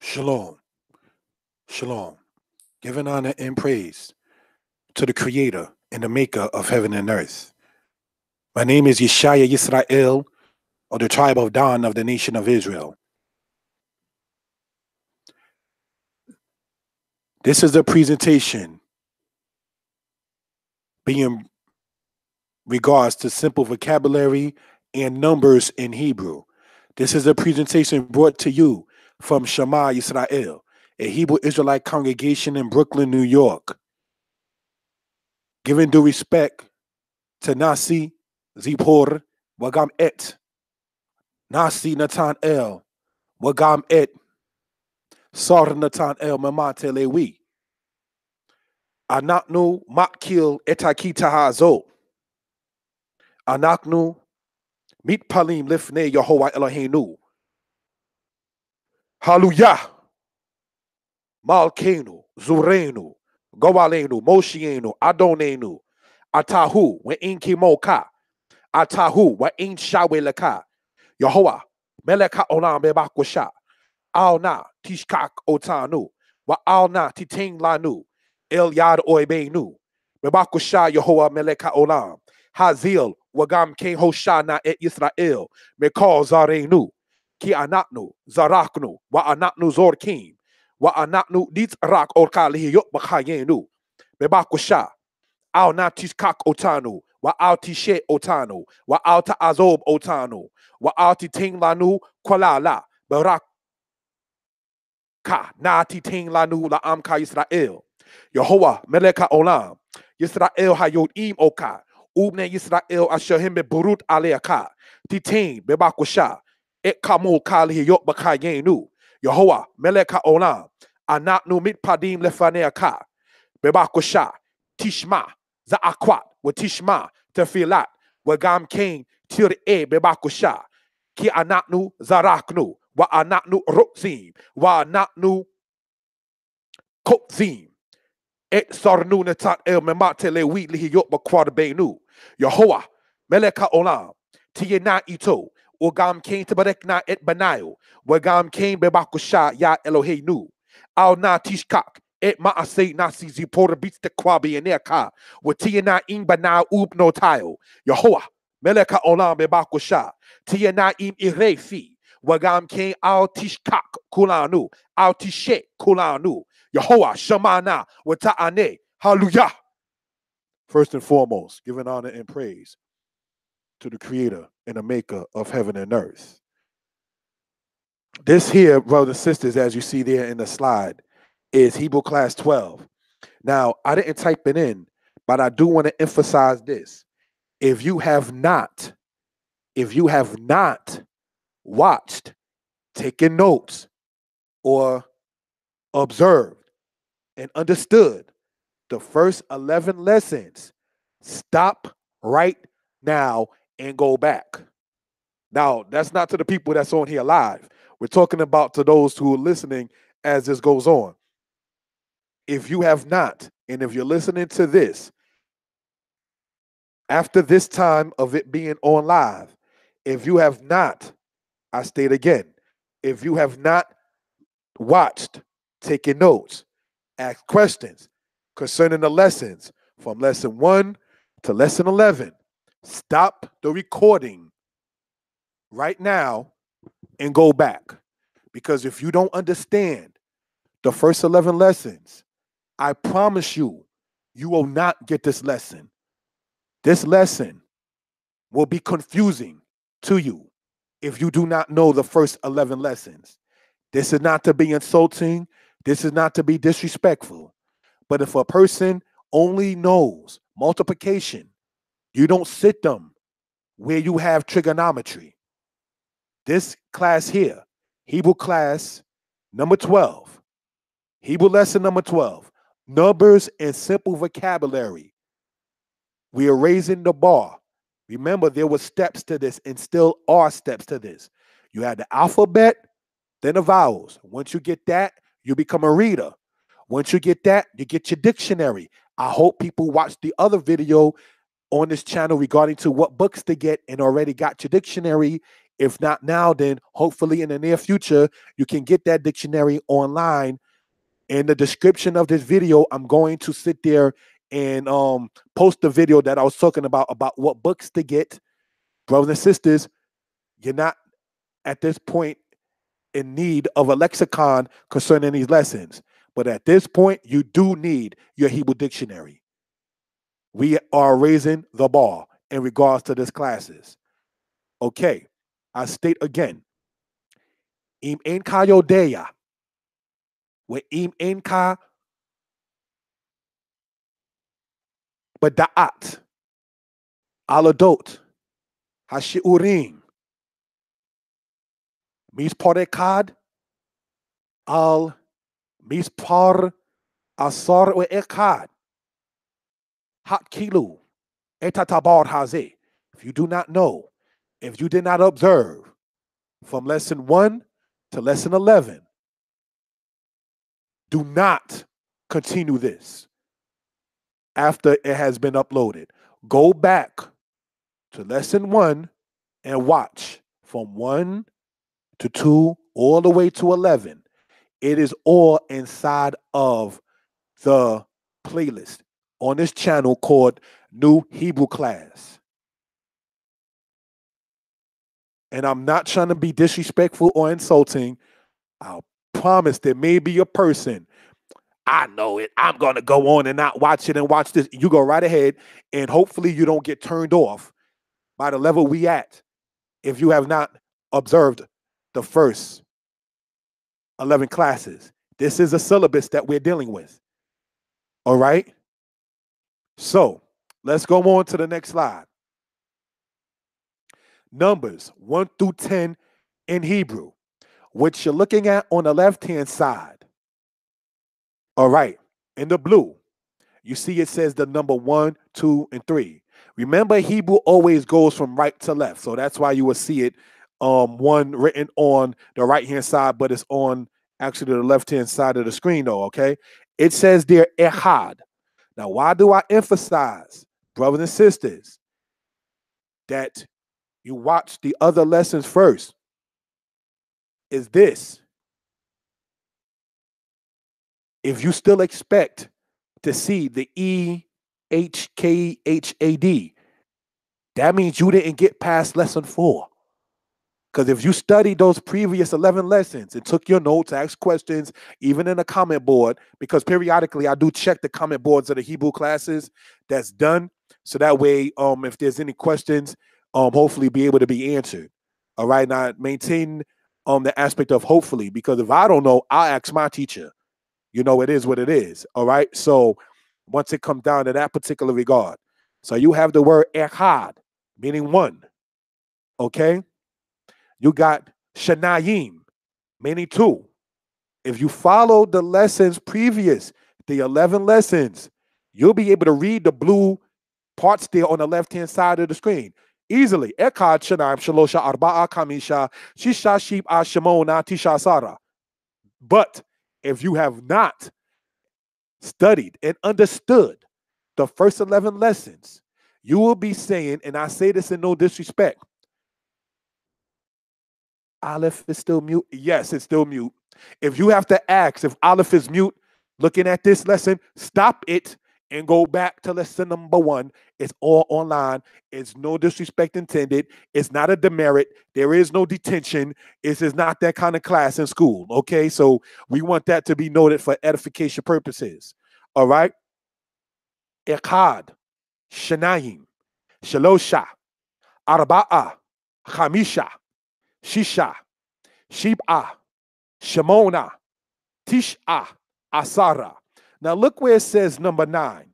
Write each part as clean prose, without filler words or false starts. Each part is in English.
Shalom, shalom. Giving honor and praise to the Creator and the Maker of heaven and earth. My name is Yeshaya Yisrael, of the tribe of Dan of the nation of Israel. This is a presentation being regards to simple vocabulary and numbers in Hebrew. This is a presentation brought to you from Shema Yisrael, a Hebrew Israelite congregation in Brooklyn, New York. Giving due respect to Nasi Zipor Wagam Et, Nasi Natan El Wagam Et, Sar Natan El Mamate Lewi, Anaknu Makil Etakita Hazo, Anaknu Mit Palim Lifne Yehovah Eloheinu, Hallelujah, Malkenu, Zurenu, Goalenu, Moshienu, Adonenu, Atahu, We'inki Moka, Atahu, Wa'in Shawe Laka, Yehovah, Meleka Olam Bebakwasha, Alna, Tishkak Otanu, Wa Alna Titing Lanu, El Yad Oibenu, Bebakwasha Yehovah Meleka Olam, Hazil, Wagam King Hoshana et Yisrael, Mekal Zarenu, Ki Anatnu, Zaraknu, Wa Anatnu Zorkim, Wa Anatnu Nitrak Orkali Yok Bakayenu, Bebakwasha, Al Natishkak Otanu, Wa Al Tishe Otanu, Wa Al Ta'azob Otanu, Wa Al Titing Lanu, Kwalala, Barak. Ka na titing lanu la amka Yisrael. Yehovah meleka olam. Yisrael hayod im oka. Ubne Yisrael asherhim be burut aleaka. Titing bebakusha. Et kamul kali yok bakayenu. Yehovah meleka olam. Anatnu mitpadim lefaneaka. Bebakusha. Tishma. Zaakwat. Wa tishma. Tefilat. Wagam king tir e bebakusha. Ki anatnu zaraknu. Wa anatnu rotzim, wa anatnu kotzim, et sarnu netat el memate le wheat lihi yok bakwad benu. Yehovah, meleka olam, tiyena ito, ugam kain tabarekna et banayo, wagam kain bebakusha ya Eloheinu, al na tishkak, et maase nasi zipora beats the kwabi and eka, watiyena in banao ub no tayo. Yehovah, meleka olam bebakusha, tiyena im irefi. Wagam king al tishkak kulanu, al tishe kulanu, Yehovah Shamana wata'ane, hallelujah. First and foremost, giving honor and praise to the creator and the maker of heaven and earth. This here, brothers and sisters, as you see there in the slide, is Hebrew Class 12. Now, I didn't type it in, but I do want to emphasize this. If you have not watched, taken notes, or observed and understood the first 11 lessons, stop right now and go back. Now, that's not to the people that's on here live. We're talking about to those who are listening as this goes on. If you have not, and if you're listening to this, after this time of it being on live, if you have not, I state again, if you have not watched, taken notes, asked questions concerning the lessons from lesson 1 to lesson 11, stop the recording right now and go back. Because if you don't understand the first 11 lessons, I promise you, you will not get this lesson. This lesson will be confusing to you if you do not know the first 11 lessons. This is not to be insulting. This is not to be disrespectful. But if a person only knows multiplication, you don't sit them where you have trigonometry. This class here, Hebrew class number 12, Hebrew lesson number 12, numbers and simple vocabulary. We are raising the bar. Remember, there were steps to this and still are steps to this. You had the alphabet, then the vowels. Once you get that, you become a reader. Once you get that, you get your dictionary. I hope people watch the other video on this channel regarding to what books to get and already got your dictionary If not now, then hopefully in the near future, you can get that dictionary online. In the description of this video, I'm going to sit there and post the video that I was talking about what books to get. Brothers and sisters, you're not at this point in need of a lexicon concerning these lessons. But at this point, you do need your Hebrew dictionary. We are raising the bar in regards to these classes. Okay, I state again. Im enka yodeya. We im enka bada'at. Aladot. Hashiurim. Misparekad. Al mispar asar we ekad. Hat kilu. Etatabar haze. If you do not know, if you did not observe from lesson 1 to lesson 11, do not continue this after it has been uploaded. Go back to lesson 1 and watch from 1 to 2 all the way to 11. It is all inside of the playlist on this channel called New Hebrew Class. And I'm not trying to be disrespectful or insulting. I promise there may be a person, I know it, I'm going to go on and not watch it and watch this. You go right ahead, and hopefully you don't get turned off by the level we at if you have not observed the first 11 classes. This is a syllabus that we're dealing with. All right? So let's go on to the next slide. Numbers 1 through 10 in Hebrew, which you're looking at on the left-hand side. All right, in the blue, you see it says the number 1, 2, and 3. Remember, Hebrew always goes from right to left, so that's why you will see it one written on the right-hand side, but it's on actually the left-hand side of the screen, though, okay? It says there, Echad. Now, why do I emphasize, brothers and sisters, that you watch the other lessons first? Is this: if you still expect to see the EHKHAD, that means you didn't get past lesson 4. Because if you studied those previous 11 lessons and took your notes, asked questions, even in a comment board, because periodically I do check the comment boards of the Hebrew classes, that's done. So that way, if there's any questions, hopefully be able to be answered. All right, now maintain the aspect of hopefully, because if I don't know, I'll ask my teacher. You know, it is what it is. All right. So once it comes down to that particular regard, so you have the word echad, meaning 1. Okay. You got shanayim, meaning 2. If you follow the lessons previous, the 11 lessons, you'll be able to read the blue parts there on the left-hand side of the screen easily. Echad, shanayim, shalosha, arba'a, kamisha, shisha, shib'a, shemona, tisha, sara. But if you have not studied and understood the first 11 lessons, you will be saying, and I say this in no disrespect, Aleph is still mute. Yes, it's still mute. If you have to ask if Aleph is mute, looking at this lesson, stop it and go back to lesson number 1. It's all online. It's no disrespect intended. It's not a demerit. There is no detention. This is not that kind of class in school. Okay, so we want that to be noted for edification purposes. All right. Echad, Shanayim, Shalosha, Arba'a, Chamisha, Shisha, Shib'a, Shemona, Tish'a, Asara. Now look where it says number 9.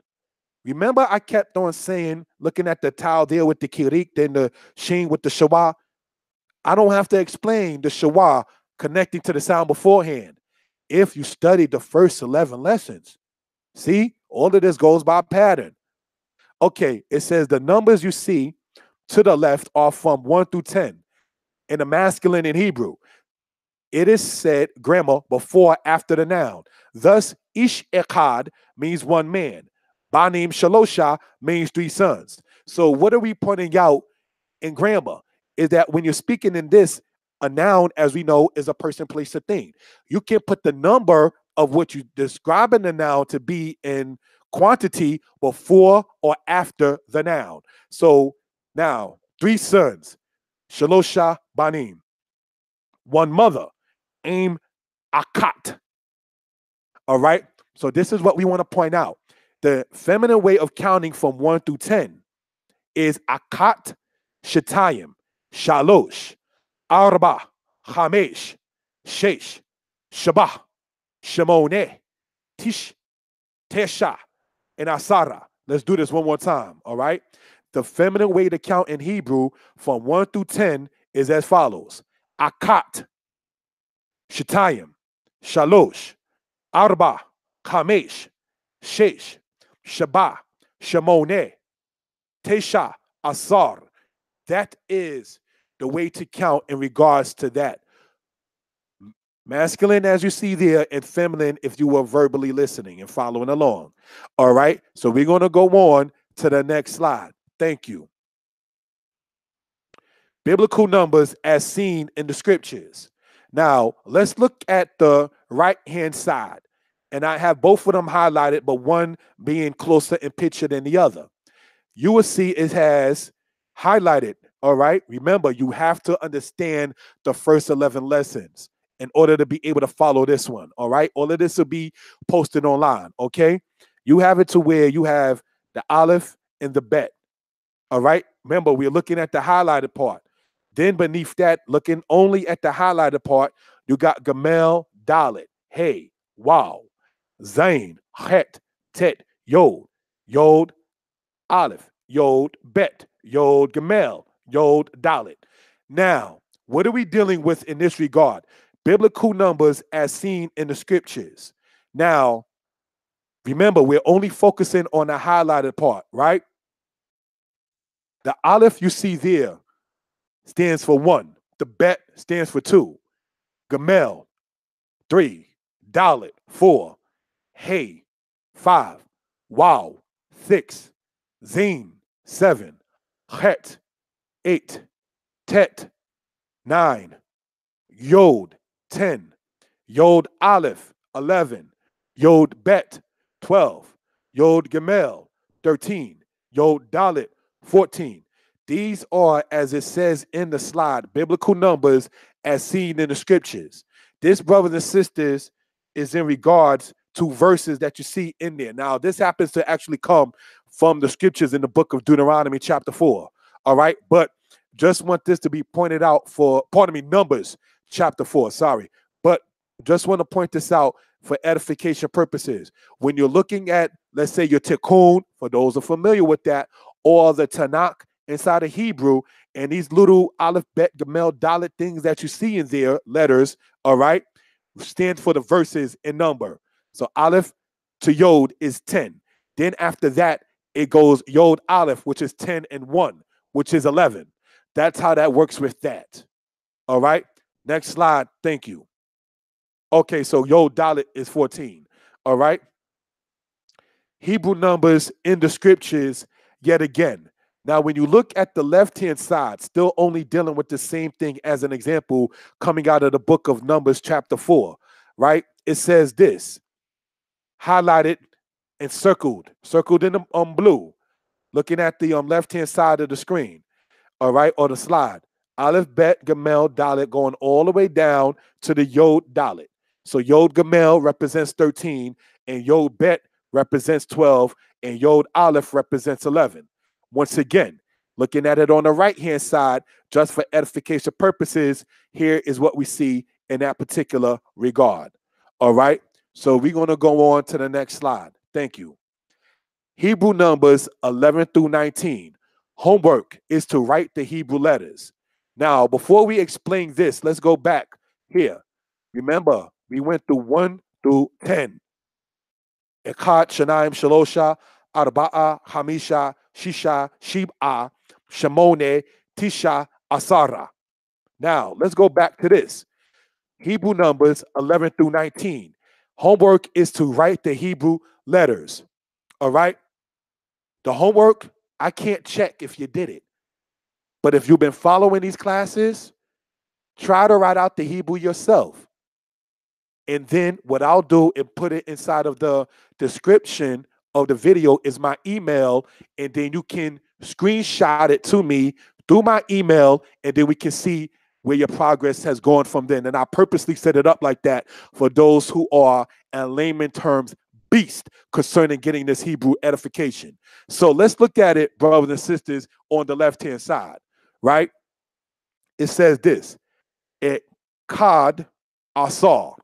Remember, I kept on saying, looking at the towel there with the kirik, then the sheen with the shawah. I don't have to explain the shawah connecting to the sound beforehand. If you studied the first 11 lessons, see, all of this goes by pattern. Okay, it says the numbers you see to the left are from 1 through 10 in the masculine in Hebrew. It is said grammar before after the noun. Thus, ish echad means 1 man. Banim shalosha means 3 sons. So what are we pointing out in grammar? is that when you're speaking in this, a noun, as we know, is a person, place, a thing. You can put the number of what you describing the noun to be in quantity before or after the noun. So now, 3 sons, Shalosha Banim, 1 mother, Aim Akat. All right. So this is what we want to point out. The feminine way of counting from 1 through 10 is Akat, Shetayim, Shalosh, Arba, Chamesh, Shesh, Shabah, Shemone, Tish, Tesha, and Asara. Let's do this one more time. All right. The feminine way to count in Hebrew from 1 through 10 is as follows: Akat, Shetayim, Shalosh, Arba, Chamesh, Shesh, Shabah, Shemone, Tesha, Asar. That is the way to count in regards to that. Masculine, as you see there, and feminine, if you were verbally listening and following along. All right. So we're going to go on to the next slide. Thank you. Biblical numbers as seen in the scriptures. Now, let's look at the right-hand side. And I have both of them highlighted, but one being closer in picture than the other. You will see it has highlighted, all right? Remember, you have to understand the first 11 lessons in order to be able to follow this one, all right? All of this will be posted online, okay? You have it to where you have the Aleph and the Bet, all right? Remember, we're looking at the highlighted part. Then beneath that, looking only at the highlighted part, you got Gamel, Dalet, Hey, Wow, Zain, Het, Tet, Yod, Yod, Aleph, Yod, Bet, Yod, Gamel, Yod, Dalet. Now, what are we dealing with in this regard? Biblical numbers as seen in the scriptures. Now, remember, we're only focusing on the highlighted part, right? The Aleph you see there stands for 1. The Bet stands for 2. Gamel, 3. Dalet, 4. Hey, 5. Wow, 6. Zin, 7. Het, 8. Tet, 9. Yod, 10. Yod Aleph, 11. Yod Bet, 12. Yod Gamel, 13. Yod Dalet, 14. These are, as it says in the slide, biblical numbers as seen in the scriptures. This, brothers and sisters, is in regards to verses that you see in there. Now, this happens to actually come from the scriptures in the book of Deuteronomy chapter 4. All right. But just want this to be pointed out for, pardon me, Numbers chapter 4. Sorry. But just want to point this out for edification purposes. When you're looking at, let's say, your Tikkun, for those who are familiar with that, or the Tanakh inside of Hebrew, and these little Aleph, Bet, Gamel, Dalet things that you see in there, letters, all right, stand for the verses in number. So Aleph to Yod is 10. Then after that, it goes Yod Aleph, which is 10 and 1, which is 11. That's how that works with that. All right. Next slide. Thank you. Okay, so Yod Dalet is 14. All right. Hebrew numbers in the scriptures yet again. Now, when you look at the left-hand side, still only dealing with the same thing as an example coming out of the book of Numbers chapter 4, right? It says this, highlighted and circled in the blue, looking at the left-hand side of the screen, all right, or the slide. Aleph, Bet, Gamel, Dalet, going all the way down to the Yod Dalet. So Yod Gamel represents 13, and Yod Bet represents 12, and Yod Aleph represents 11. Once again, looking at it on the right-hand side, just for edification purposes, here is what we see in that particular regard. All right, so we're going to go on to the next slide. Thank you. Hebrew numbers 11 through 19. Homework is to write the Hebrew letters. Now, before we explain this, let's go back here. Remember, we went through 1 through 10. Echad, Shanaim, Shalosha, Arba'a, Hamisha, Shisha, Shib'a, Shemone, Tisha, Asara. Now, let's go back to this. Hebrew numbers 11 through 19. Homework is to write the Hebrew letters. All right? The homework, I can't check if you did it. But if you've been following these classes, try to write out the Hebrew yourself. And then what I'll do and put it inside of the description of the video is my email. And then you can screenshot it to me through my email. And then we can see where your progress has gone from then. And I purposely set it up like that for those who are, in layman terms, beast concerning getting this Hebrew edification. So let's look at it, brothers and sisters, on the left-hand side, right? It says this, Kad Asar,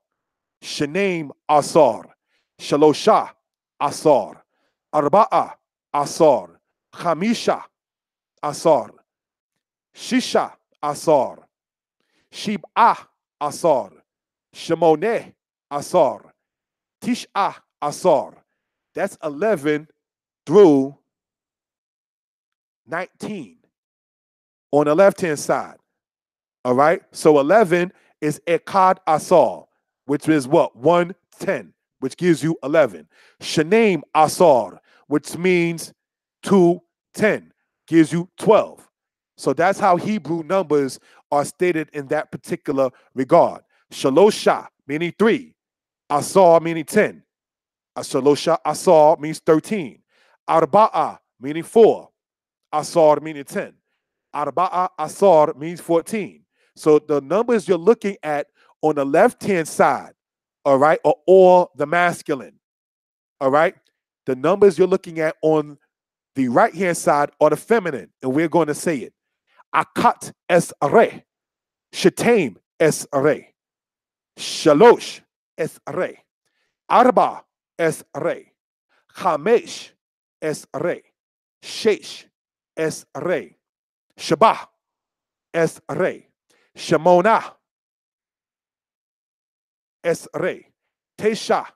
Shanaim Asar, Shalosha Asar, Arba'a Asar, Chamisha Asar, Shisha Asar, Shib'ah Asar, Shemoneh Asar, Tish'ah Asar. That's 11 through 19 on the left-hand side. All right? So 11 is Ekad Asar, which is what? 110, which gives you 11. Shanaim Asar, which means 210, gives you 12. So that's how Hebrew numbers are stated in that particular regard. Shalosha, meaning 3. Asar, meaning 10. Shalosha Asar means 13. Arba'a, meaning 4. Asar, meaning 10. Arba'a Asar means 14. So the numbers you're looking at on the left-hand side, all right, are all the masculine, all right? The numbers you're looking at on the right-hand side are the feminine, and we're going to say it. Akat es re, Shetaim es re, Shalosh es re, Arba es re, Chamesh es re, Shesh es re, Shabah es re, Shemona es re, Tesha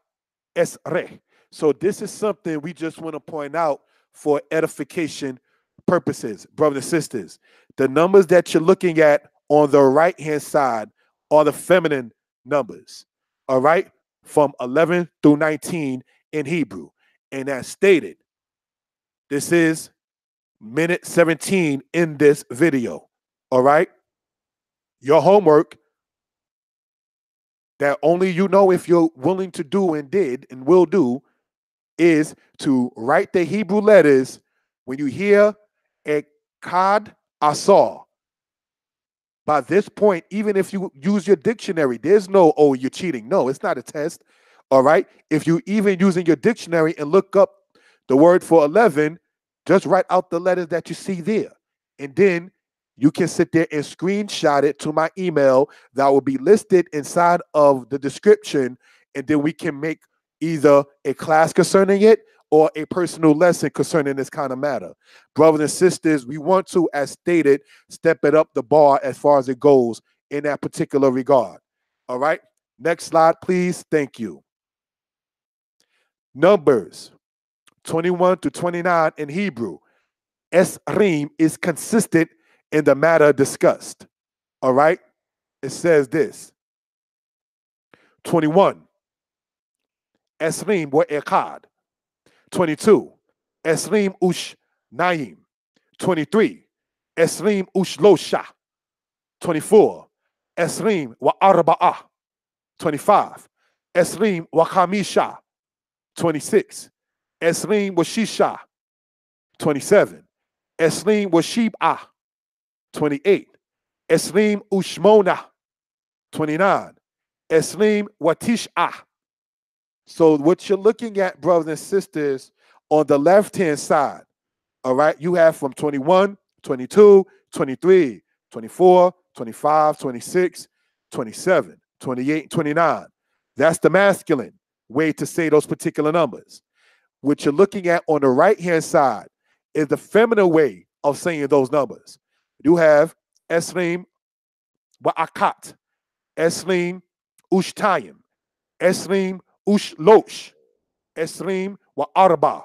es re. So this is something we just want to point out for edification purposes, brothers and sisters. The numbers that you're looking at on the right-hand side are the feminine numbers, all right, from 11 through 19 in Hebrew. And as stated, this is minute 17 in this video, all right? Your homework that only you know if you're willing to do and did and will do is to write the Hebrew letters when you hear Ekad Asar. By this point, even if you use your dictionary, there's no, oh, you're cheating. No, it's not a test, all right? If you even using your dictionary and look up the word for 11, just write out the letters that you see there. And then you can sit there and screenshot it to my email that will be listed inside of the description. And then we can make either a class concerning it or a personal lesson concerning this kind of matter. Brothers and sisters, we want to, as stated, step it up the bar as far as it goes in that particular regard. All right? Next slide, please. Thank you. Numbers 21 to 29 in Hebrew. Esrim is consistent in the matter discussed. All right? It says this. 21. Esrim wa Echad. 22. Esrim ush Naim. 23. Esrim ush Losha. 24. Esrim wa Arba'ah. 25. Esrim wa Chamisha. 26. Esrim wa Shisha. 27. Esrim wa Shib'ah. 28. Esrim ushmona. 29. Esrim wa Tish'ah. So what you're looking at, brothers and sisters, on the left-hand side, all right, you have from 21, 22, 23, 24, 25, 26, 27, 28, 29. That's the masculine way to say those particular numbers. What you're looking at on the right-hand side is the feminine way of saying those numbers. You have Esrim Wa'akat, Esrim Ushtayim, Esrim Ushlosh, Esrim Wa'arba,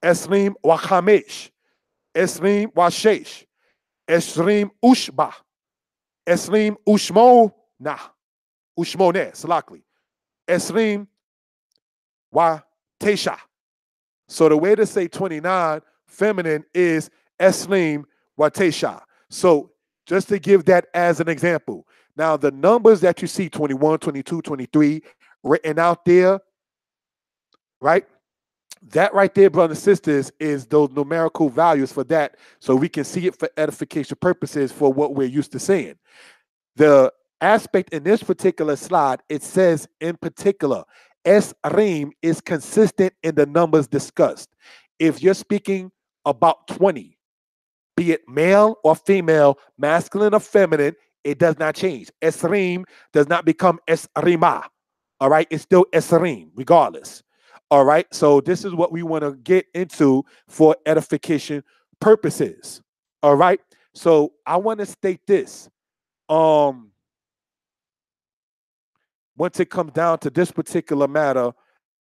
Esrim Wa'chamesh, Esrim Wa'shesh, Esrim Ushba, Esrim Ushmoneh, Salakli, Esrim Wa'tesha. So the way to say 29 feminine is Esrim Wa'tesha. So just to give that as an example. Now, the numbers that you see, 21, 22, 23, written out there, right? That right there, brothers and sisters, is those numerical values for that, so we can see it for edification purposes for what we're used to seeing. The aspect in this particular slide, it says in particular, Esrim is consistent in the numbers discussed. If you're speaking about 20, be it male or female, masculine or feminine, it does not change. Esrim does not become Esrima. All right, it's still Esrim, regardless. All right, so this is what we want to get into for edification purposes. All right, so I want to state this. Once it comes down to this particular matter,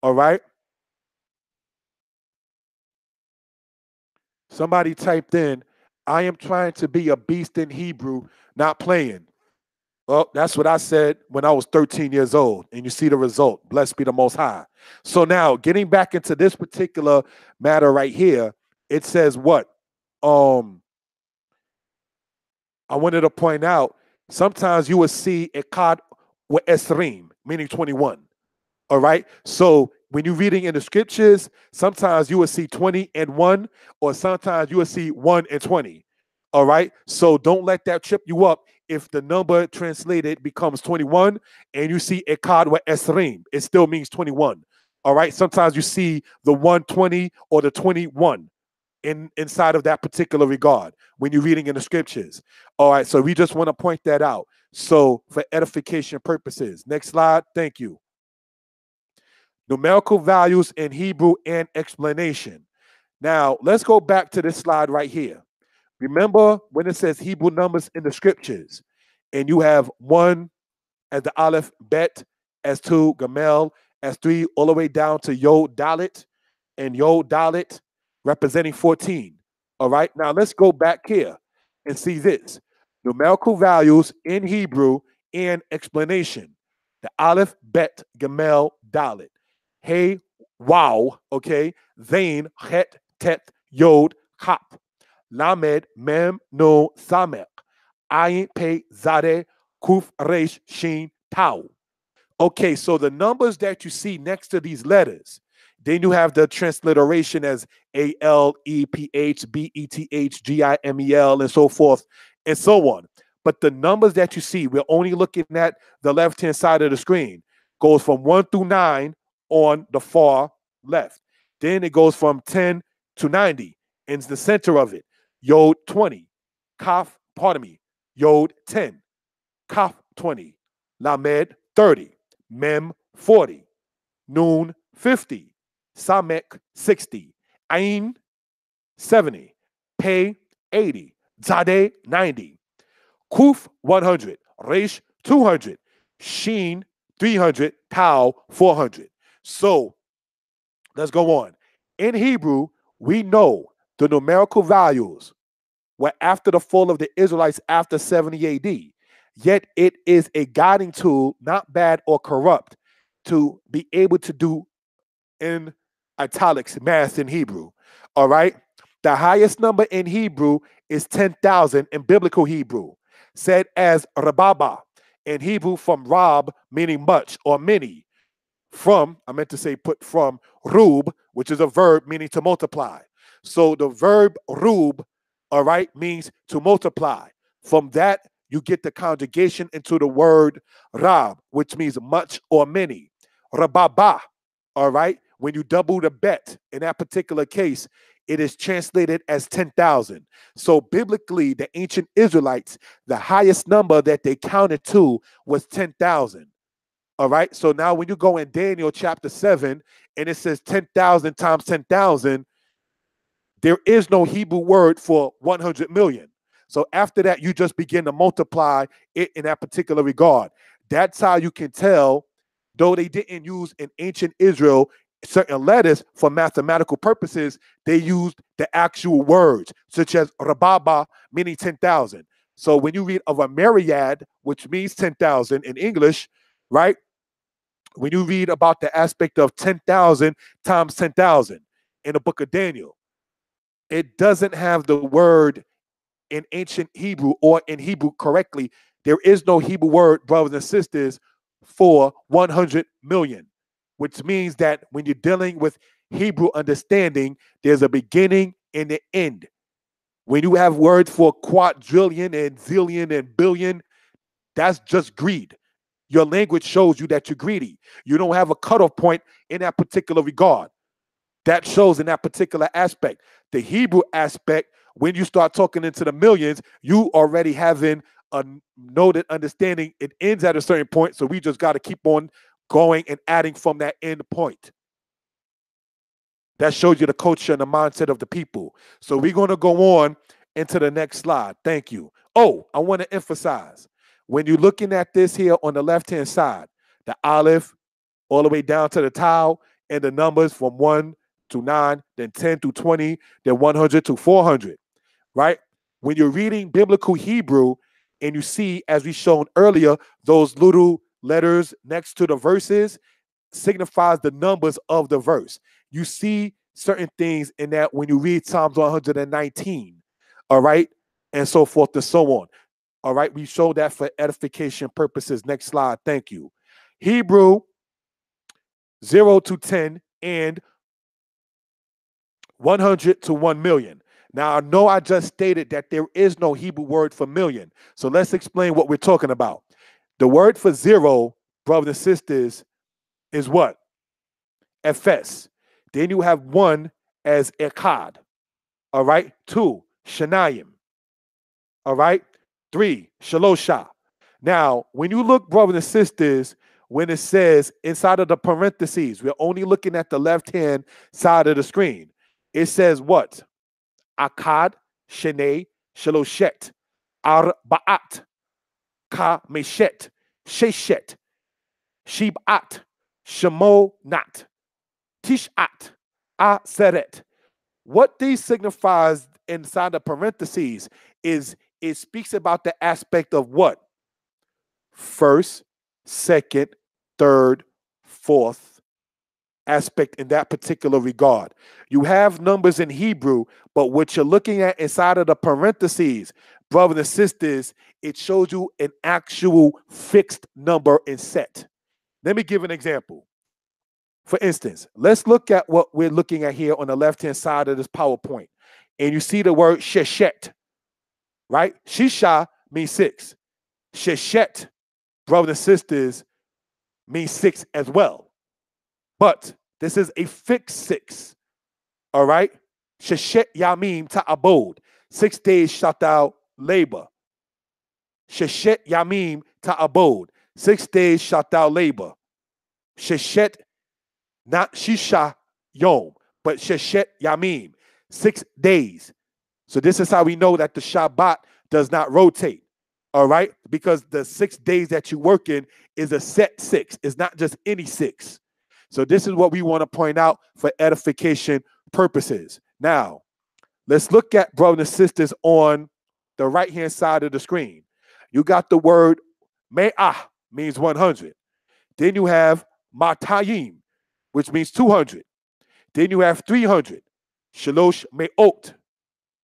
all right. Somebody typed in, I am trying to be a beast in Hebrew, not playing. Well, that's what I said when I was 13 years old, and you see the result. Blessed be the Most High. So now, getting back into this particular matter right here, it says what? I wanted to point out, sometimes you will see a card with esrim, meaning 21. All right. So when you're reading in the scriptures, sometimes you will see 20 and 1, or sometimes you will see 1 and 20. All right. So don't let that trip you up if the number translated becomes 21 and you see a card with esrim. It still means 21. All right. Sometimes you see the 120 or the 21 inside of that particular regard when you're reading in the scriptures. All right. So we just want to point that out. So for edification purposes. Next slide. Thank you. Numerical values in Hebrew and explanation. Now, let's go back to this slide right here. Remember when it says Hebrew numbers in the scriptures, and you have 1 as the Aleph, Bet, as 2, Gamel, as 3, all the way down to Yod Dalit, and Yod Dalit representing 14. All right, now let's go back here and see this. Numerical values in Hebrew and explanation. The Aleph, Bet, Gamel, Dalit. Hey, wow, okay. Zain, Het, Tet, Yod, Kap. Lamed, Mem, No, Samek. Ayin, Pe, Zade, Kuf, Resh, Shin, Tau. Okay, so the numbers that you see next to these letters, then you have the transliteration as ALEPH, BETH, GIMEL, and so forth, and so on. But the numbers that you see, we're only looking at the left-hand side of the screen, goes from 1 through 9 on the far left. Then it goes from 10 to 90 in the center of it. Yod 20, Kaf, pardon me, Yod 10, Kaf 20, Lamed 30, Mem 40, Nun 50, Samek 60, Ain 70, Pe 80, Zadeh 90, Kuf 100, Resh 200, Shin 300, Tau 400. So let's go on. In Hebrew, we know the numerical values were after the fall of the Israelites after 70 AD. Yet it is a guiding tool, not bad or corrupt, to be able to do in italics math in Hebrew. All right. The highest number in Hebrew is 10,000 in biblical Hebrew, said as Rababa in Hebrew from Rab, meaning much or many. From, I meant to say put from, Rub, which is a verb meaning to multiply. So the verb Rub, all right, means to multiply. From that, you get the conjugation into the word Rab, which means much or many. Rababa, all right, when you double the bet, in that particular case, it is translated as 10,000. So biblically, the ancient Israelites, the highest number that they counted to was 10,000. All right. So now when you go in Daniel chapter 7 and it says 10,000 times 10,000, there is no Hebrew word for 100 million. So after that, you just begin to multiply it in that particular regard. That's how you can tell, though they didn't use in ancient Israel certain letters for mathematical purposes, they used the actual words, such as Rababa, meaning 10,000. So when you read of a myriad, which means 10,000 in English, right? When you read about the aspect of 10,000 times 10,000 in the book of Daniel, it doesn't have the word in ancient Hebrew or in Hebrew correctly, there is no Hebrew word, brothers and sisters, for 100 million, which means that when you're dealing with Hebrew understanding, there's a beginning and an end. When you have words for quadrillion and zillion and billion, that's just greed. Your language shows you that you're greedy. You don't have a cutoff point in that particular regard. That shows in that particular aspect. The Hebrew aspect, when you start talking into the millions, you already having a noted understanding. It ends at a certain point, so we just got to keep on going and adding from that end point. That shows you the culture and the mindset of the people. So we're going to go on into the next slide. Thank you. Oh, I want to emphasize, when you're looking at this here on the left-hand side, the olive all the way down to the tau, and the numbers from 1 to 9, then 10 to 20, then 100 to 400, right? When you're reading biblical Hebrew and you see, as we shown earlier, those little letters next to the verses signifies the numbers of the verse. You see certain things in that when you read Psalms 119, all right, and so forth and so on. All right, we show that for edification purposes. Next slide, thank you. Hebrew 0 to 10 and 100 to 1 million. Now, I know I just stated that there is no Hebrew word for million. So let's explain what we're talking about. The word for zero, brothers and sisters, is what? Ephes. Then you have one as Echad. All right. 2, Shanayim. All right. 3, Shalosha. Now, when you look, brothers and sisters, when it says inside of the parentheses, we're only looking at the left-hand side of the screen. It says what? Akkad, Shene, Shaloshet, Arba'at, Ka Meshet, Sheshet, Shibat, Shemonat, Tishat, Aseret. What these signifies inside the parentheses is it speaks about the aspect of what? First, second, third, fourth aspect in that particular regard. You have numbers in Hebrew, but what you're looking at inside of the parentheses, brothers and sisters, it shows you an actual fixed number and set. Let me give an example. For instance, let's look at what we're looking at here on the left-hand side of this PowerPoint. And you see the word sheshet, right? Shisha means 6. Sheshet, brothers and sisters, means 6 as well. But this is a fixed 6. All right? Sheshet yamim ta'abod. 6 days shalt thou labor. Sheshet yamim ta'abod. 6 days shalt thou labor. Sheshet, not shisha yom, but sheshet yamim. 6 days. So this is how we know that the Shabbat does not rotate. All right? Because the 6 days that you work in is a set 6. It's not just any 6. So this is what we want to point out for edification purposes. Now, let's look at brothers and sisters on the right-hand side of the screen. You got the word me'ah, means 100. Then you have matayim, which means 200. Then you have 300, shalosh me'ot.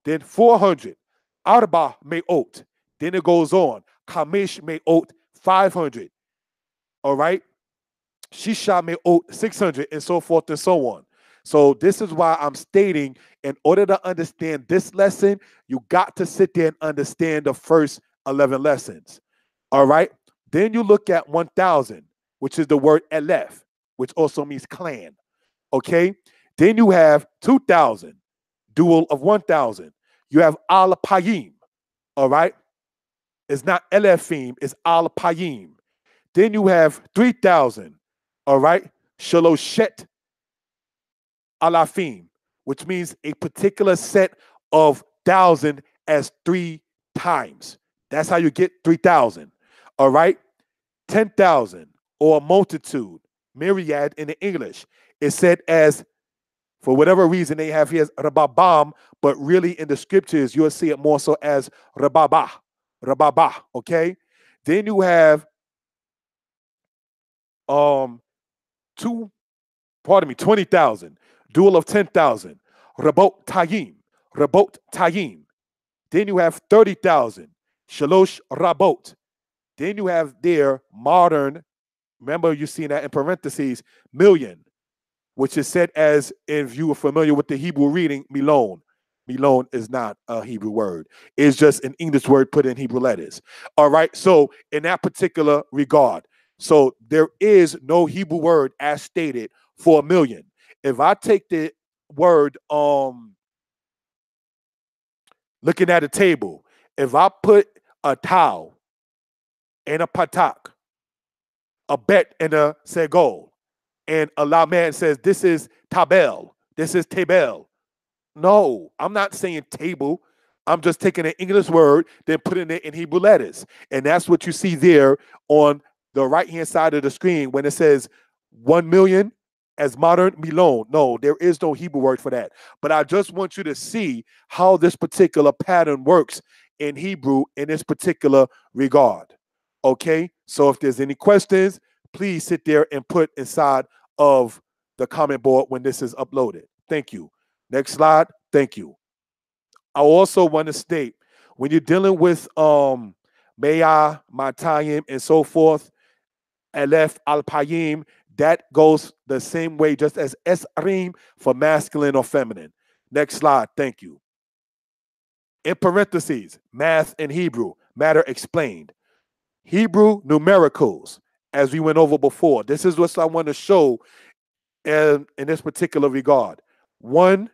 Then 400, arba me'ot. Then it goes on, kamish me'ot, 500. All right? Shisha me'ot, 600, and so forth and so on. So this is why I'm stating, in order to understand this lesson, you got to sit there and understand the first 11 lessons. All right? Then you look at 1,000, which is the word elef, which also means clan. Okay? Then you have 2,000, dual of 1,000. You have al-payim. All right? It's not elefim, it's al-payim. Then you have 3,000. All right? Shaloshet alafim, which means a particular set of 1,000 as 3 times. That's how you get 3,000. All right? 10,000 or multitude, myriad in the English, is said as, for whatever reason they have here as rababam, but really in the scriptures you'll see it more so as rababah, okay? Then you have 20,000, dual of 10,000, rabot tayim. Then you have 30,000, Shalosh Rabot. Then you have their modern, remember you see that in parentheses, million, which is said as, if you are familiar with the Hebrew reading, milon. Milon is not a Hebrew word. It's just an English word put in Hebrew letters. All right. So in that particular regard, so there is no Hebrew word as stated for a million. If I take the word, looking at a table, if I put a towel and a patak, a bet and a segol, and a lamed says, this is tabel, this is tabel. No, I'm not saying table. I'm just taking an English word, then putting it in Hebrew letters. And that's what you see there on the right-hand side of the screen when it says 1 million as modern milon. No, there is no Hebrew word for that. But I just want you to see how this particular pattern works in Hebrew in this particular regard. Okay? So if there's any questions, please sit there and put inside of the comment board when this is uploaded. Thank you. Next slide. Thank you. I also want to state, when you're dealing with Maya, Matayim, and so forth, Aleph, Al-Payim, that goes the same way, just as Esrim for masculine or feminine. Next slide. Thank you. In parentheses, math and Hebrew, matter explained. Hebrew numericals, as we went over before. This is what I want to show in this particular regard. 1,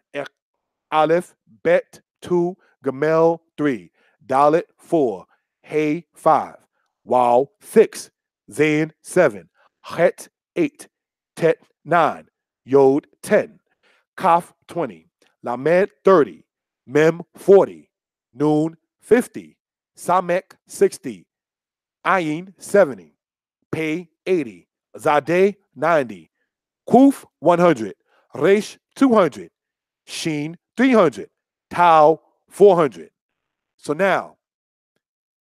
Aleph, Bet, 2, Gamel, 3, Dalet, 4, Hey, 5, Waw, 6, Zain, 7, Het, 8, Tet, 9, Yod, 10, Kaf, 20, Lamed, 30, Mem, 40, Noon, 50, Samek, 60, Ayin, 70, Pei, 80, Zadeh, 90, Kuf, 100, Resh, 200, Sheen, 300, Tau, 400. So now,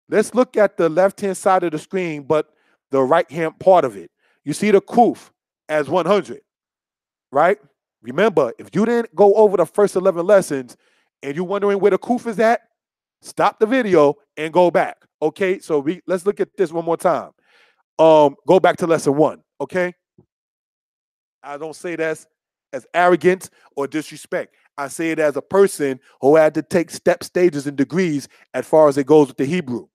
let's look at the left-hand side of the screen, but the right-hand part of it. You see the Kuf as 100, right? Remember, if you didn't go over the first 11 lessons and you're wondering where the Kuf is at, stop the video and go back, okay? So let's look at this one more time. Go back to lesson 1, okay? I don't say that as arrogance or disrespect. I say it as a person who had to take step, stages, and degrees as far as it goes with the Hebrew.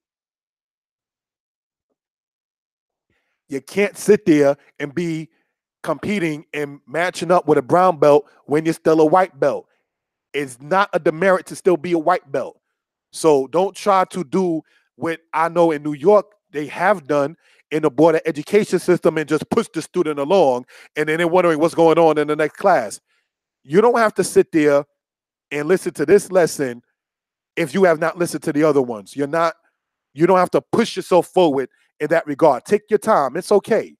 You can't sit there and be competing and matching up with a brown belt when you're still a white belt. It's not a demerit to still be a white belt. So don't try to do what I know in New York they have done in the board of education system and just push the student along, and then they're wondering what's going on in the next class. You don't have to sit there and listen to this lesson if you have not listened to the other ones. You don't have to push yourself forward in that regard. Take your time. It's okay.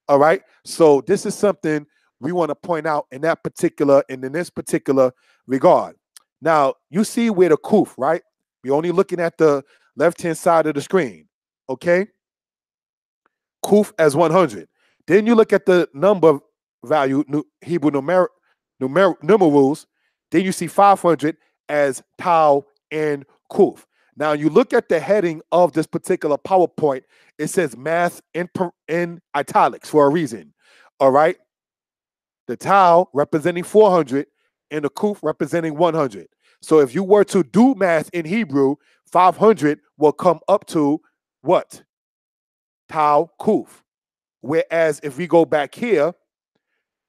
All right. So this is something we want to point out in that particular and in this particular regard. Now, you see where the Kuf, right? We're only looking at the left-hand side of the screen. Okay. Kuf as 100. Then you look at the number value, Hebrew numerals. Then you see 500 as Tau and Kuf. Now you look at the heading of this particular PowerPoint. It says math in italics for a reason. All right. The Tau representing 400 and the Kuf representing 100. So if you were to do math in Hebrew, 500 will come up to what? Tau Kuf. Whereas if we go back here,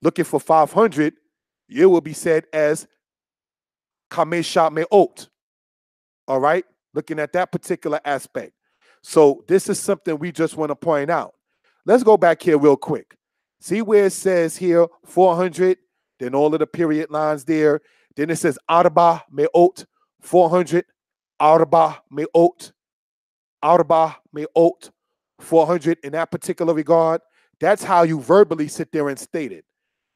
looking for 500, it will be said as Kamesha Me'ot. All right? Looking at that particular aspect. So this is something we just want to point out. Let's go back here real quick. See where it says here 400, then all of the period lines there. Then it says Arba Me'ot, 400, Arba Me'ot, Arba Me'ot, 400 in that particular regard. That's how you verbally sit there and state it.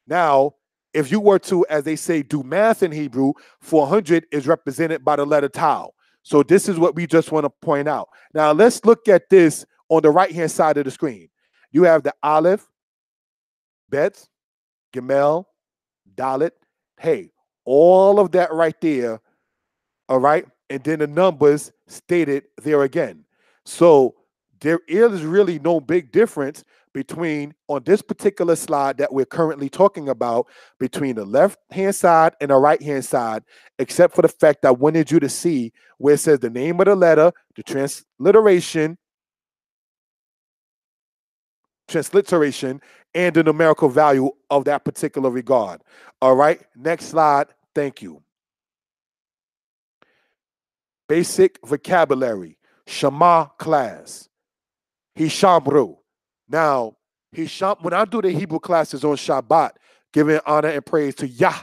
Now, if you were to, as they say, do math in Hebrew, 400 is represented by the letter Tau. So this is what we just want to point out. Now, let's look at this on the right-hand side of the screen. You have the Aleph, Bet, Gemel, Dalet, Hey. All of that right there, all right, and then the numbers stated there again. So there is really no big difference between, on this particular slide that we're currently talking about, between the left hand side and the right hand side, except for the fact I wanted you to see where it says the name of the letter, the transliteration, and the numerical value of that particular regard. All right, next slide. Thank you. Basic vocabulary, Shema class, Hishamru. Now, when I do the Hebrew classes on Shabbat, giving honor and praise to Yah,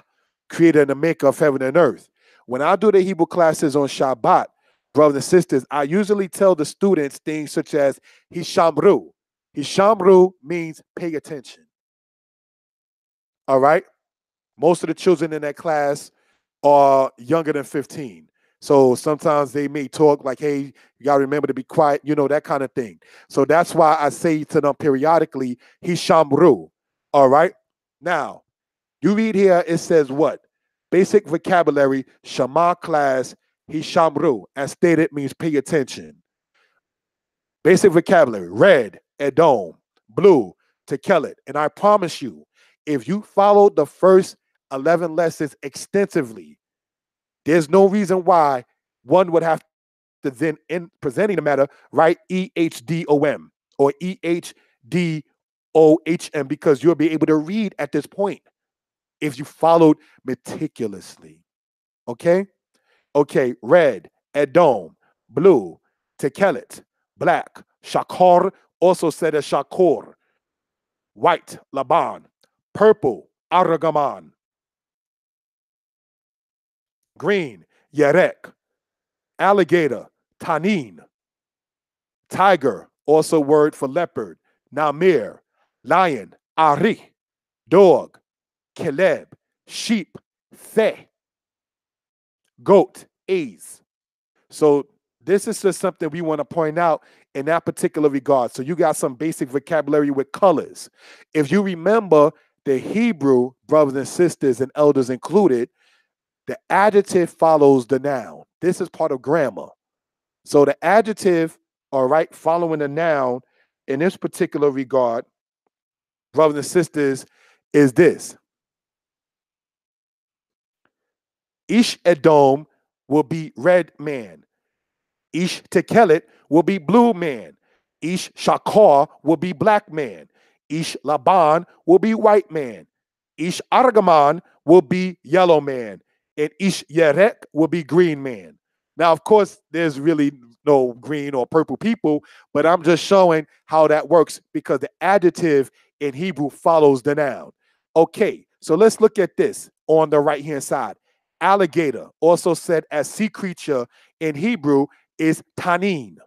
creator and the maker of heaven and earth. When I do the Hebrew classes on Shabbat, brothers and sisters, I usually tell the students things such as Hishamru. Hishamru means pay attention. All right? Most of the children in that class are younger than 15. So sometimes they may talk like, hey, you got to remember to be quiet, that kind of thing. So that's why I say to them periodically, Hishamru. All right? Now, you read here, it says what? Basic vocabulary, Shema class, Hishamru. As stated, means pay attention. Basic vocabulary, red, Edom, blue, Tekelet. And I promise you, if you followed the first 11 lessons extensively, there's no reason why one would have to then, in presenting the matter, write EHDOM or EHDOHM, because you'll be able to read at this point if you followed meticulously. Okay? Okay, red, Edom, blue, Tekelet, black, Shakor, also said as Shakor, white, Laban, purple, Aragaman, green, Yerek, alligator, Tanin, tiger, also word for leopard, Namir, lion, Ari, dog, Caleb, sheep, Theh, goat, A's. So this is just something we want to point out in that particular regard. So you got some basic vocabulary with colors. If you remember the Hebrew, brothers and sisters and elders included, the adjective follows the noun. This is part of grammar. So the adjective, all right, following the noun in this particular regard, brothers and sisters, is this. Ish Edom will be red man. Ish Tekelet will be blue man. Ish Shakar will be black man. Ish Laban will be white man. Ish Argaman will be yellow man. And Ish Yerek will be green man. Now, of course, there's really no green or purple people, but I'm just showing how that works because the adjective in Hebrew follows the noun. Okay, so let's look at this on the right-hand side. Alligator, also said as sea creature in Hebrew, is Tanin.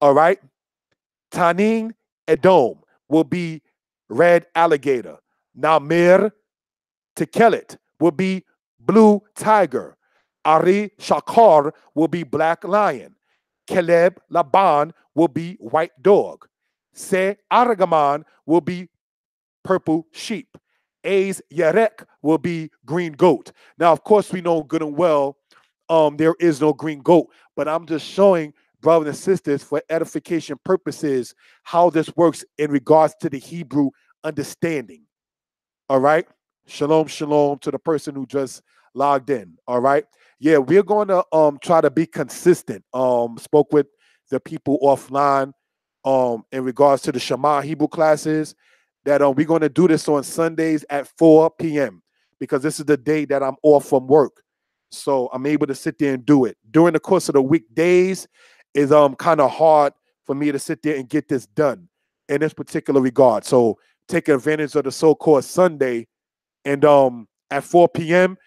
All right? Tanin Edom will be red alligator. Namir Tekelet will be blue tiger. Ari Shakar will be black lion. Caleb Laban will be white dog. Se Aragaman will be purple sheep. A's Yerek will be green goat. Now, of course, we know good and well there is no green goat, but I'm just showing brothers and sisters for edification purposes how this works in regards to the Hebrew understanding. All right? Shalom, shalom to the person who just logged in. All right? Yeah, we're going to try to be consistent. Spoke with the people offline in regards to the Shema Hebrew classes that we're going to do this on Sundays at 4 p.m. because this is the day that I'm off from work. So I'm able to sit there and do it. During the course of the weekdays is kind of hard for me to sit there and get this done in this particular regard. So take advantage of the so-called Sunday, and at 4 p.m.,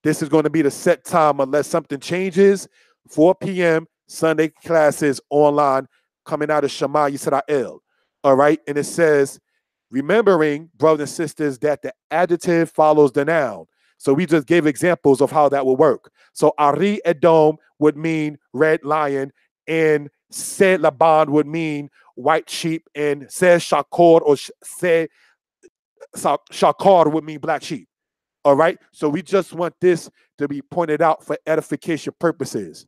this is going to be the set time unless something changes. 4 p.m. Sunday classes online coming out of Shema Yisrael. All right, and it says, remembering, brothers and sisters, that the adjective follows the noun. So we just gave examples of how that will work. So Ari Edom would mean red lion, and Se Laban would mean white sheep, and Se Shakor or Se Shakar would mean black sheep. All right. So we just want this to be pointed out for edification purposes.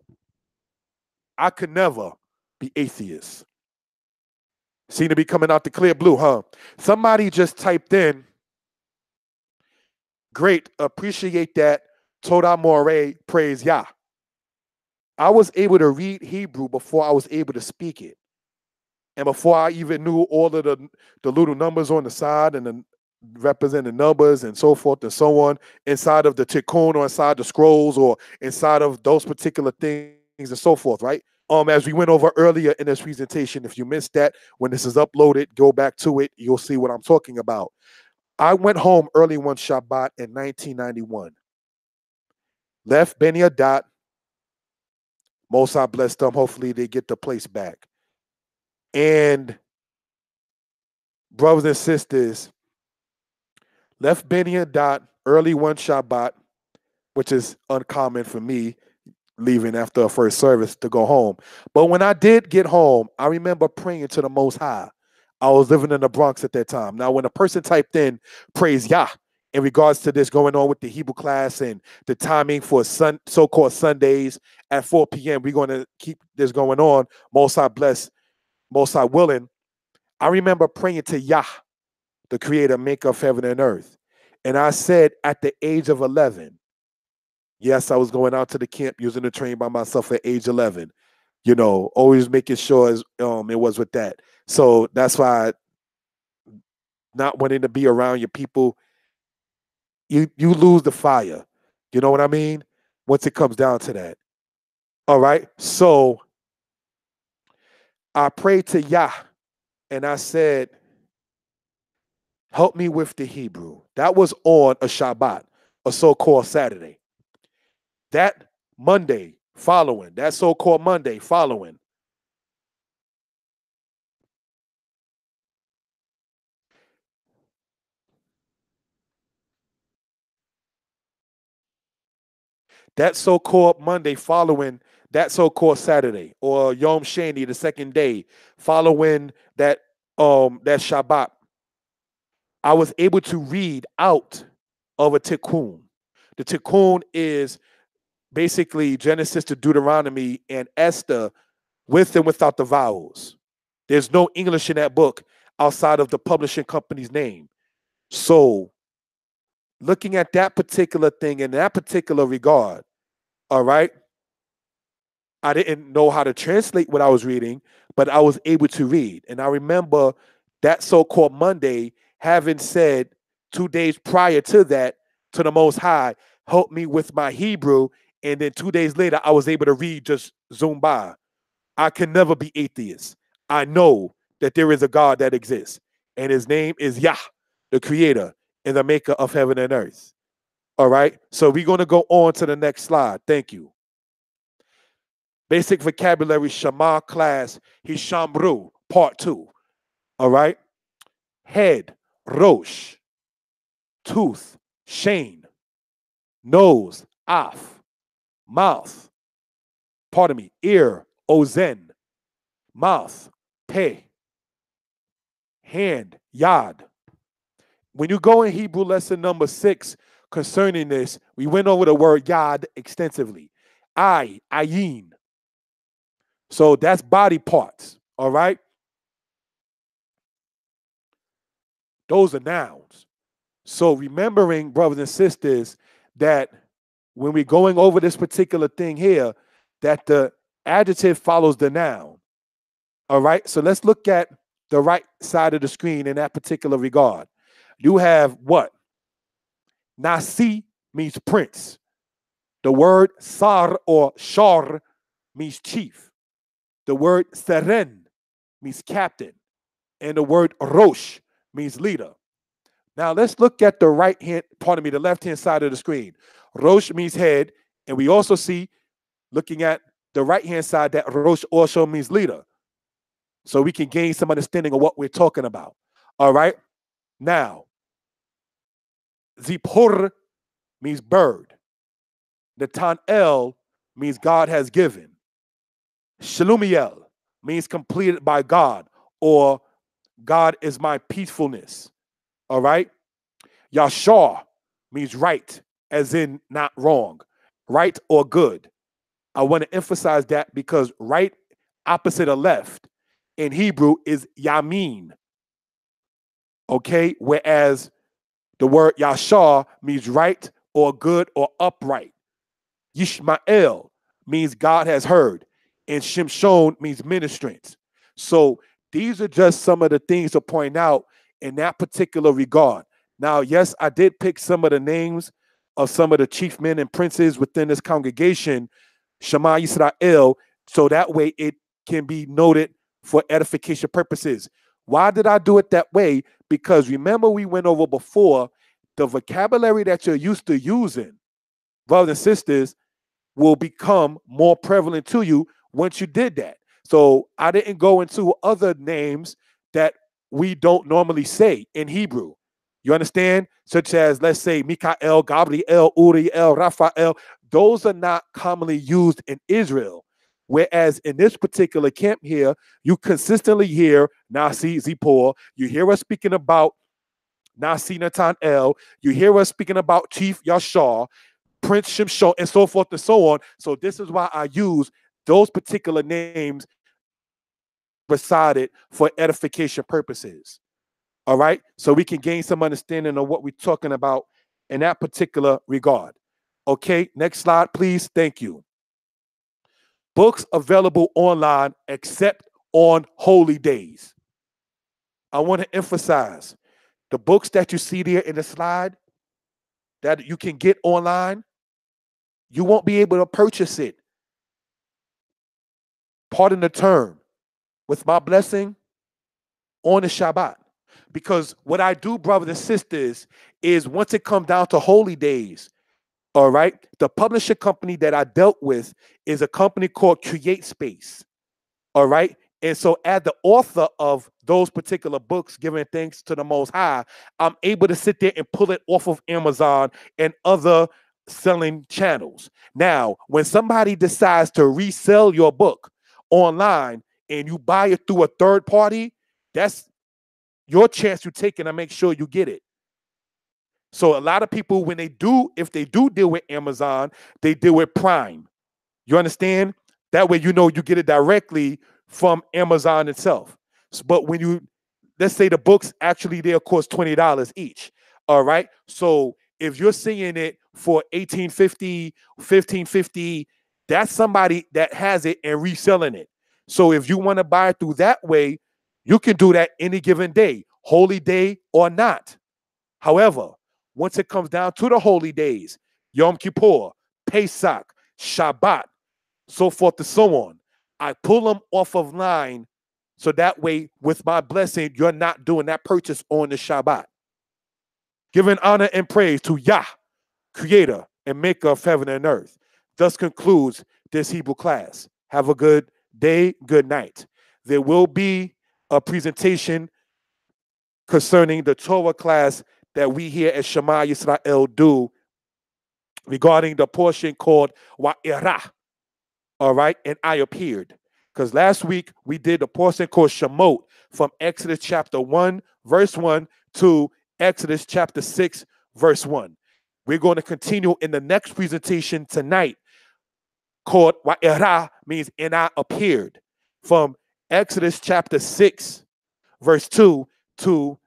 I could never be atheist. Seem to be coming out the clear blue, huh? Somebody just typed in, great, appreciate that. Toda More, praise Yah. I was able to read Hebrew before I was able to speak it. And before I even knew all of the little numbers on the side and the representing numbers and so forth and so on inside of the tikkun or inside the scrolls or inside of those particular things and so forth, right? As we went over earlier in this presentation, if you missed that, when this is uploaded, go back to it. You'll see what I'm talking about. I went home early one Shabbat in 1991. Left Beni Adat. Most I bless them. Hopefully they get the place back. And brothers and sisters, left Beni Adat early one Shabbat, which is uncommon for me, leaving after a first service to go home. But when I did get home, I remember praying to the Most High. I was living in the Bronx at that time. Now, when a person typed in praise Yah in regards to this going on with the Hebrew class and the timing for so-called Sundays at 4 p.m., we're going to keep this going on. Most High bless, Most High willing. I remember praying to Yah, the creator, maker of heaven and earth. And I said at the age of 11, yes, I was going out to the camp using the train by myself at age 11, always making sure it was with that. So that's why not wanting to be around your people, you lose the fire. You know what I mean? Once it comes down to that. All right. So I prayed to Yah and I said, help me with the Hebrew. That was on a Shabbat, a so-called Saturday. That Monday following, that so-called Monday following, that so-called Monday following that so-called Saturday, or Yom Shani, the second day following that Shabbat, I was able to read out of a tikkun. The tikkun is basically Genesis to Deuteronomy and Esther with and without the vowels. There's no English in that book outside of the publishing company's name. So looking at that particular thing in that particular regard, all right, I didn't know how to translate what I was reading, but I was able to read. And I remember that so-called Monday having said 2 days prior to that to the Most High, help me with my Hebrew. And then 2 days later, I was able to read, just zoom by. I can never be atheist. I know that there is a God that exists, and his name is Yah, the creator and the maker of heaven and earth. All right. So we're going to go on to the next slide. Thank you. Basic vocabulary, Shema class, Hishamru, part 2. All right. Head, Rosh. Tooth, Shane. Nose, Af. Mouth, pardon me, ear, Ozen. Mouth, Peh. Hand, Yad. When you go in Hebrew lesson number 6 concerning this, we went over the word Yad extensively. Ayin. So that's body parts, all right? Those are nouns. So remembering, brothers and sisters, that when we're going over this particular thing here, that the adjective follows the noun, all right? So let's look at the right side of the screen in that particular regard. You have what? Nasi means prince. The word sar or shar means chief. The word seren means captain. And the word rosh means leader. Now let's look at the the left-hand side of the screen. Rosh means head. And we also see, looking at the right-hand side, that rosh also means leader. So we can gain some understanding of what we're talking about. All right. Now, Zipur means bird. Natan El means God has given. Shalumiel means completed by God, or God is my peacefulness. All right. Yashar means right, as in not wrong, right or good. I want to emphasize that because right opposite of left in Hebrew is yamin. Okay, whereas the word yashar means right or good or upright. Yishmael means God has heard, and Shimshon means ministrants. So these are just some of the things to point out in that particular regard. Now, yes, I did pick some of the names of some of the chief men and princes within this congregation, Shema Yisrael, so that way it can be noted for edification purposes. Why did I do it that way? Because remember, we went over before the vocabulary that you're used to using, brothers and sisters, will become more prevalent to you once you did that. So I didn't go into other names that we don't normally say in Hebrew. You understand? Such as, let's say, Mikael, Gabriel, Uriel, Raphael. Those are not commonly used in Israel. Whereas in this particular camp here, you consistently hear Nasi Zippor. You hear us speaking about Nasi Natan El. You hear us speaking about Chief Yashar, Prince Shimshon, and so forth and so on. So this is why I use those particular names beside it for edification purposes. All right? So we can gain some understanding of what we're talking about in that particular regard. Okay, next slide, please. Thank you. Books available online except on holy days. I want to emphasize the books that you see there in the slide that you can get online, you won't be able to purchase it, pardon the term, with my blessing on the Shabbat. Because what I do, brothers and sisters, is once it comes down to holy days, all right, the publisher company that I dealt with is a company called Create Space, all right? And so as the author of those particular books, giving thanks to the Most High, I'm able to sit there and pull it off of Amazon and other selling channels. Now, when somebody decides to resell your book online and you buy it through a third party, that's your chance you take and I make sure you get it. So a lot of people, when they do, if they do deal with Amazon, they deal with Prime. You understand? That way, you know, you get it directly from Amazon itself. But when you, let's say the books actually, they'll cost $20 each. All right. So if you're seeing it for $18.50, $15.50, that's somebody that has it and reselling it. So if you want to buy it through that way, you can do that any given day, holy day or not. However, once it comes down to the holy days, Yom Kippur, Pesach, Shabbat, so forth and so on, I pull them off of line so that way, with my blessing, you're not doing that purchase on the Shabbat. Giving honor and praise to Yah, creator and maker of heaven and earth. Thus concludes this Hebrew class. Have a good day, good night. There will be a presentation concerning the Torah class that we here at Shema Yisrael do regarding the portion called Wa'irah. All right, and I appeared. Because last week we did the portion called Shemot from Exodus chapter 1, verse 1 to Exodus chapter 6, verse 1. We're going to continue in the next presentation tonight called Wa'irah, means and I appeared, from Exodus chapter 6, verse 2 to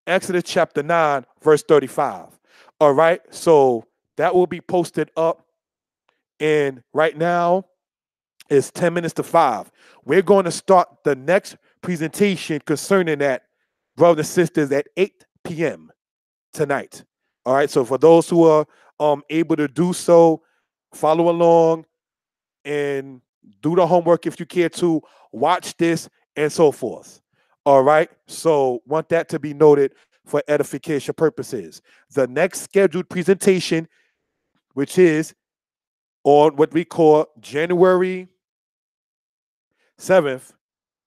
Exodus chapter 9, verse 35. All right, so that will be posted up. And right now, it's 10 minutes to 5. We're going to start the next presentation concerning that, brothers and sisters, at 8 p.m. tonight. All right, so for those who are able to do so, follow along and do the homework if you care to, watch this and so forth. All right, so want that to be noted for edification purposes. The next scheduled presentation, which is on what we call January 7th,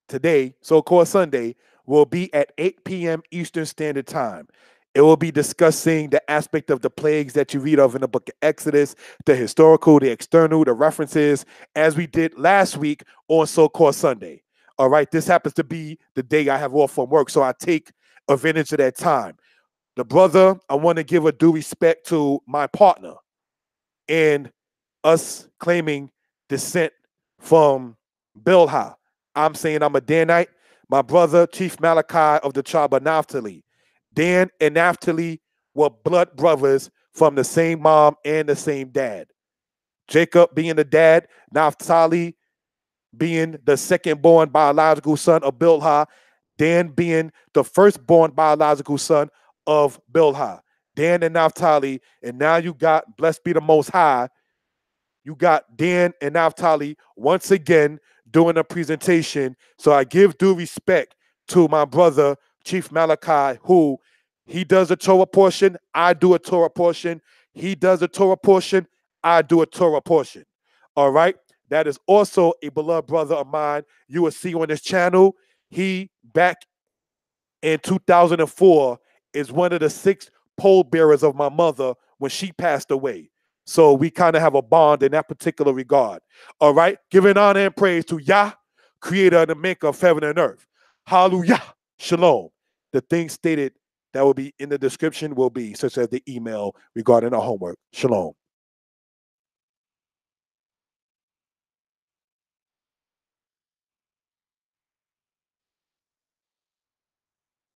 today, so-called Sunday, will be at 8 p.m. Eastern Standard Time. It will be discussing the aspect of the plagues that you read of in the book of Exodus, the historical, the external, the references, as we did last week on so-called Sunday. All right, this happens to be the day I have off from work, so I take advantage of that time. The brother, I want to give a due respect to my partner. And us claiming descent from Bilhah. I'm saying I'm a Danite. My brother, Chief Malachi of the tribe of Naphtali. Dan and Naphtali were blood brothers from the same mom and the same dad. Jacob being the dad, Naphtali being the second-born biological son of Bilhah, Dan being the firstborn biological son of Bilhah. Dan and Naphtali, and now you got, blessed be the Most High, you got Dan and Naphtali once again doing a presentation. So I give due respect to my brother, Chief Malachi, who he does a Torah portion, I do a Torah portion. He does a Torah portion, I do a Torah portion. All right? That is also a beloved brother of mine. You will see on this channel. He, back in 2004, is one of the 6 pallbearers of my mother when she passed away. So we kind of have a bond in that particular regard. All right? Giving honor and praise to Yah, creator and the maker of heaven and earth. Hallelujah. Shalom. The things stated that will be in the description will be such as the email regarding our homework. Shalom.